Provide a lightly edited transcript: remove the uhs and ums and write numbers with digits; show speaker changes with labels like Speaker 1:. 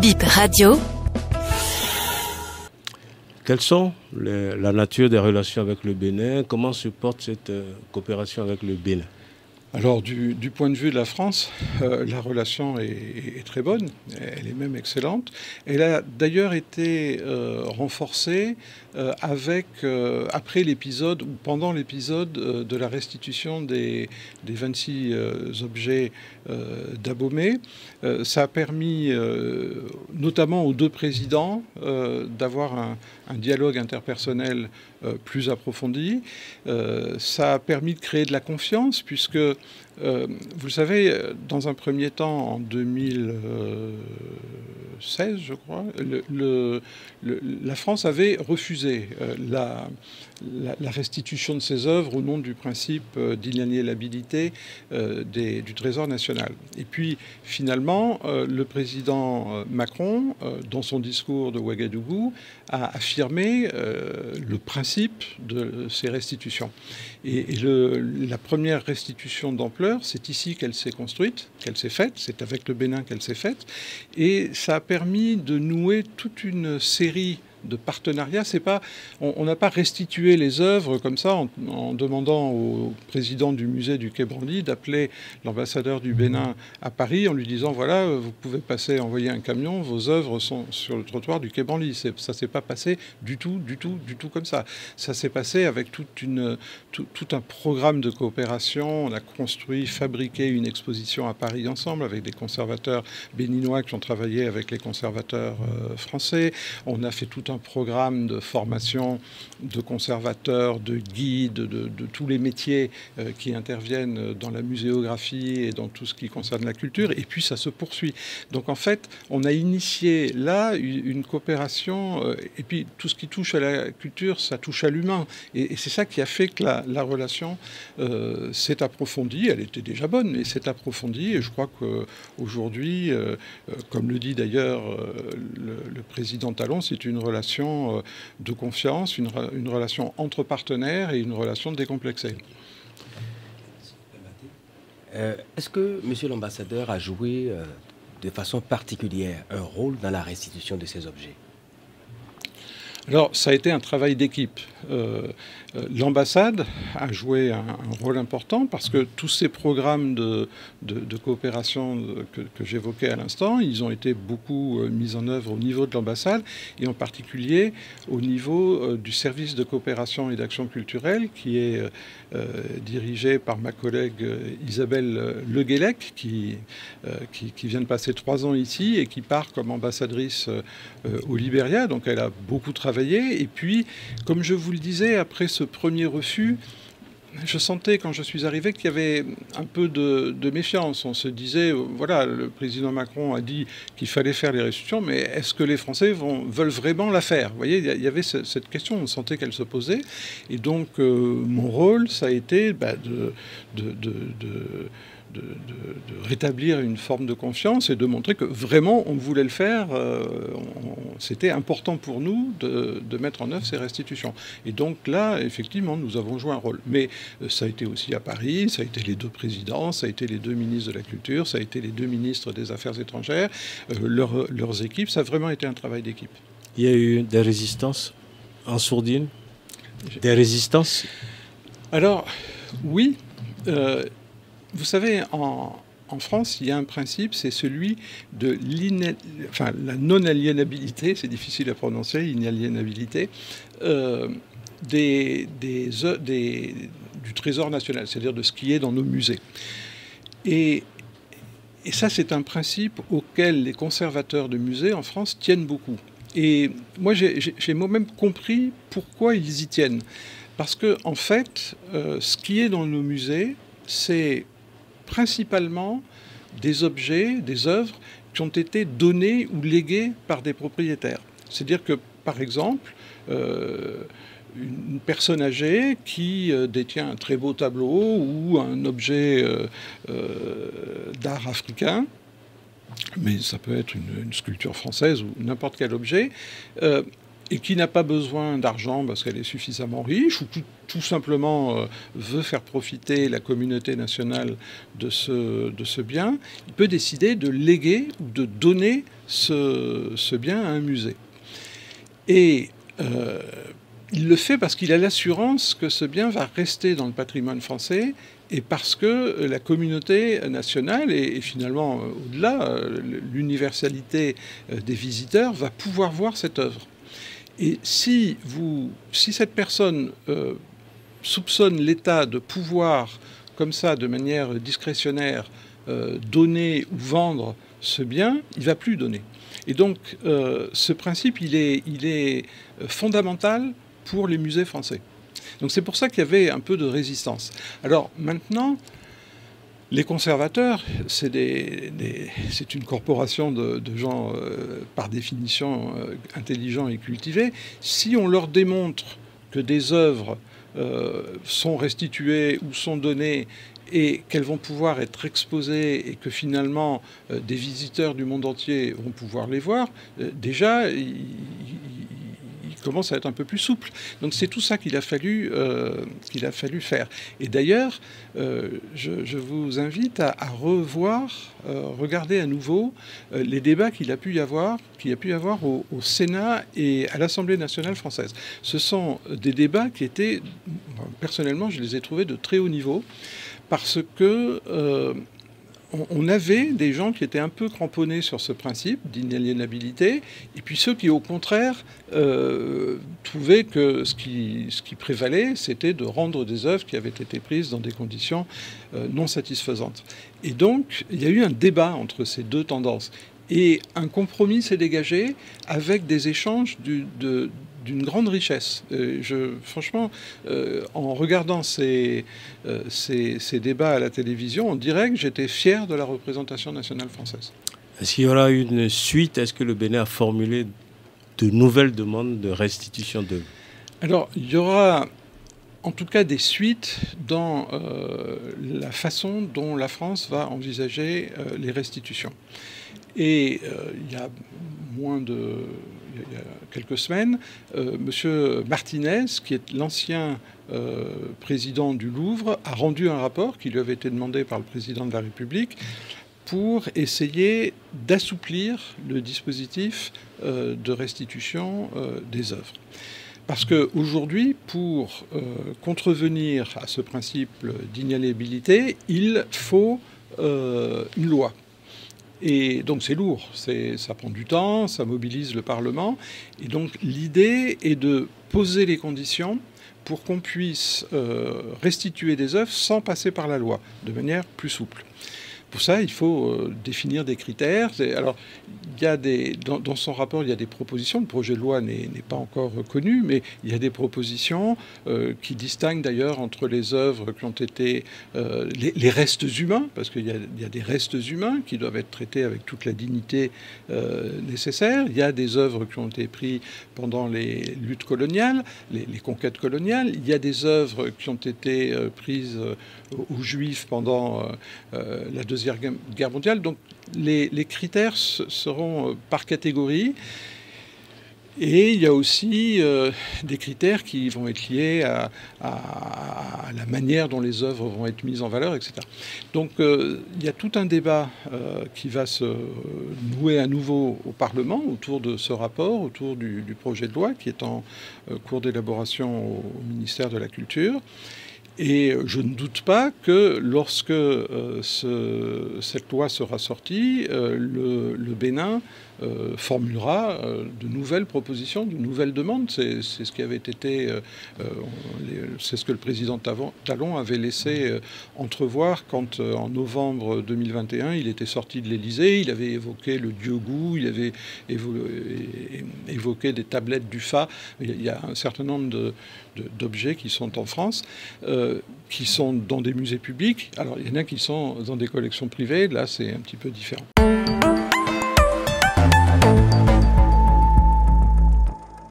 Speaker 1: Bip Radio.
Speaker 2: Quelles sont la nature des relations avec le Bénin? Comment se porte cette coopération avec le Bénin?
Speaker 3: Alors, du point de vue de la France, la relation est très bonne, elle est même excellente. Elle a d'ailleurs été renforcée après l'épisode, ou pendant l'épisode de la restitution des 26 objets d'Abomey. Ça a permis, notamment aux deux présidents, d'avoir un dialogue interpersonnel plus approfondi. Ça a permis de créer de la confiance, puisque, vous le savez, dans un premier temps, en 2016, je crois, la France avait refusé la restitution de ses œuvres au nom du principe d'inaliénabilité du Trésor national. Et puis, finalement, le président Macron, dans son discours de Ouagadougou, a affirmé le principe de ces restitutions. Et la première restitution d'ampleur, c'est ici qu'elle s'est construite, qu'elle s'est faite, c'est avec le Bénin qu'elle s'est faite, et ça a permis de nouer toute une série de partenariat. On n'a pas restitué les œuvres comme ça en demandant au président du musée du Quai Branly d'appeler l'ambassadeur du Bénin à Paris en lui disant voilà, vous pouvez passer, envoyer un camion, vos œuvres sont sur le trottoir du Quai Branly. Ça s'est pas passé du tout comme ça. Ça s'est passé avec tout un programme de coopération. On a construit, fabriqué une exposition à Paris ensemble avec des conservateurs béninois qui ont travaillé avec les conservateurs français. On a fait tout un programme de formation de conservateurs, de guides, de tous les métiers qui interviennent dans la muséographie et dans tout ce qui concerne la culture. Et puis ça se poursuit. Donc en fait, on a initié là une coopération. Et puis tout ce qui touche à la culture, ça touche à l'humain. Et c'est ça qui a fait que la relation s'est approfondie. Elle était déjà bonne, mais s'est approfondie. Et je crois qu'aujourd'hui, comme le dit d'ailleurs le président Talon, c'est une relation de confiance, une relation entre partenaires et une relation décomplexée.
Speaker 4: Est-ce que M. l'ambassadeur a joué de façon particulière un rôle dans la restitution de ces objets?
Speaker 3: Alors, ça a été un travail d'équipe. L'ambassade a joué un rôle important parce que tous ces programmes de coopération que j'évoquais à l'instant, ils ont été beaucoup mis en œuvre au niveau de l'ambassade et en particulier au niveau du service de coopération et d'action culturelle qui est dirigé par ma collègue Isabelle Le Guélec qui vient de passer 3 ans ici et qui part comme ambassadrice au Libéria. Donc elle a beaucoup travaillé. Et puis, comme je vous le disais, après ce premier refus, je sentais quand je suis arrivé qu'il y avait un peu de méfiance. On se disait, voilà, le président Macron a dit qu'il fallait faire les restitutions, mais est-ce que les Français veulent vraiment la faire? Vous voyez, il y avait cette question, on sentait qu'elle se posait. Et donc, mon rôle, ça a été de rétablir une forme de confiance et de montrer que vraiment on voulait le faire. C'était important pour nous de mettre en œuvre ces restitutions. Et donc là, effectivement, nous avons joué un rôle. Mais ça a été aussi à Paris, ça a été les deux présidents, ça a été les deux ministres de la Culture, ça a été les deux ministres des Affaires étrangères, leurs équipes. Ça a vraiment été un travail d'équipe.
Speaker 2: Il y a eu des résistances en sourdine? Des résistances? Alors,
Speaker 3: oui. Vous savez, en France, il y a un principe, c'est celui de la non-aliénabilité, c'est difficile à prononcer, inaliénabilité, du Trésor national, c'est-à-dire de ce qui est dans nos musées. Et ça, c'est un principe auquel les conservateurs de musées en France tiennent beaucoup. Et moi, j'ai moi-même compris pourquoi ils y tiennent. Parce que, en fait, ce qui est dans nos musées, c'est principalement des objets, des œuvres qui ont été données ou léguées par des propriétaires. C'est-à-dire que, par exemple, une personne âgée qui détient un très beau tableau ou un objet d'art africain, mais ça peut être une sculpture française ou n'importe quel objet, et qui n'a pas besoin d'argent parce qu'elle est suffisamment riche, ou tout simplement veut faire profiter la communauté nationale de ce bien, il peut décider de léguer ou de donner ce bien à un musée. Et il le fait parce qu'il a l'assurance que ce bien va rester dans le patrimoine français, et parce que la communauté nationale et finalement au-delà, l'universalité des visiteurs va pouvoir voir cette œuvre. Et si cette personne soupçonne l'État de pouvoir, comme ça, de manière discrétionnaire, donner ou vendre ce bien, il ne va plus donner. Et donc, ce principe, il est fondamental pour les musées français. Donc c'est pour ça qu'il y avait un peu de résistance. Alors maintenant, les conservateurs, c'est une corporation de gens, par définition, intelligents et cultivés. Si on leur démontre que des œuvres sont restituées ou sont données et qu'elles vont pouvoir être exposées et que finalement des visiteurs du monde entier vont pouvoir les voir, déjà, il commence à être un peu plus souple. Donc c'est tout ça qu'il a fallu faire. Et d'ailleurs, je vous invite à regarder à nouveau les débats qu'il y a pu y avoir au Sénat et à l'Assemblée nationale française. Ce sont des débats qui étaient, personnellement, je les ai trouvés de très haut niveau, parce que on avait des gens qui étaient un peu cramponnés sur ce principe d'inaliénabilité, et puis ceux qui, au contraire, trouvaient que ce qui prévalait, c'était de rendre des œuvres qui avaient été prises dans des conditions non satisfaisantes. Et donc, il y a eu un débat entre ces deux tendances. Et un compromis s'est dégagé avec des échanges d'une grande richesse. Franchement, en regardant ces débats à la télévision, on dirait que j'étais fier de la représentation nationale française.
Speaker 2: Est-ce qu'il y aura une suite? Est-ce que le Bénin a formulé de nouvelles demandes de restitution d'œuvres? Alors,
Speaker 3: il y aura en tout cas des suites dans la façon dont la France va envisager les restitutions. Et il y a quelques semaines, M. Martinez, qui est l'ancien président du Louvre, a rendu un rapport qui lui avait été demandé par le président de la République pour essayer d'assouplir le dispositif de restitution des œuvres. Parce qu'aujourd'hui, pour contrevenir à ce principe d'inaliénabilité, il faut une loi. Et donc c'est lourd, ça prend du temps, ça mobilise le Parlement. Et donc l'idée est de poser les conditions pour qu'on puisse restituer des œuvres sans passer par la loi, de manière plus souple. Pour ça, il faut définir des critères. Alors, il y a dans son rapport, il y a des propositions. Le projet de loi n'est pas encore connu, mais il y a des propositions qui distinguent d'ailleurs entre les œuvres qui ont été les restes humains, parce qu'il y a des restes humains qui doivent être traités avec toute la dignité nécessaire. Il y a des œuvres qui ont été prises pendant les luttes coloniales, les conquêtes coloniales. Il y a des œuvres qui ont été prises aux Juifs pendant la Deuxième Guerre mondiale. Donc les critères seront par catégorie. Et il y a aussi des critères qui vont être liés à la manière dont les œuvres vont être mises en valeur, etc. Donc il y a tout un débat qui va se nouer à nouveau au Parlement autour de ce rapport, autour du projet de loi qui est en cours d'élaboration au ministère de la Culture. Et je ne doute pas que lorsque cette loi sera sortie, le Bénin formulera de nouvelles propositions, de nouvelles demandes. C'est ce qui avait été, c'est ce que le président Talon avait laissé entrevoir quand, en novembre 2021, il était sorti de l'Élysée. Il avait évoqué le dieu-goût, il avait évoqué des tablettes du Fa. Il y a un certain nombre d'objets qui sont en France, qui sont dans des musées publics. Alors, il y en a qui sont dans des collections privées. Là, c'est un petit peu différent.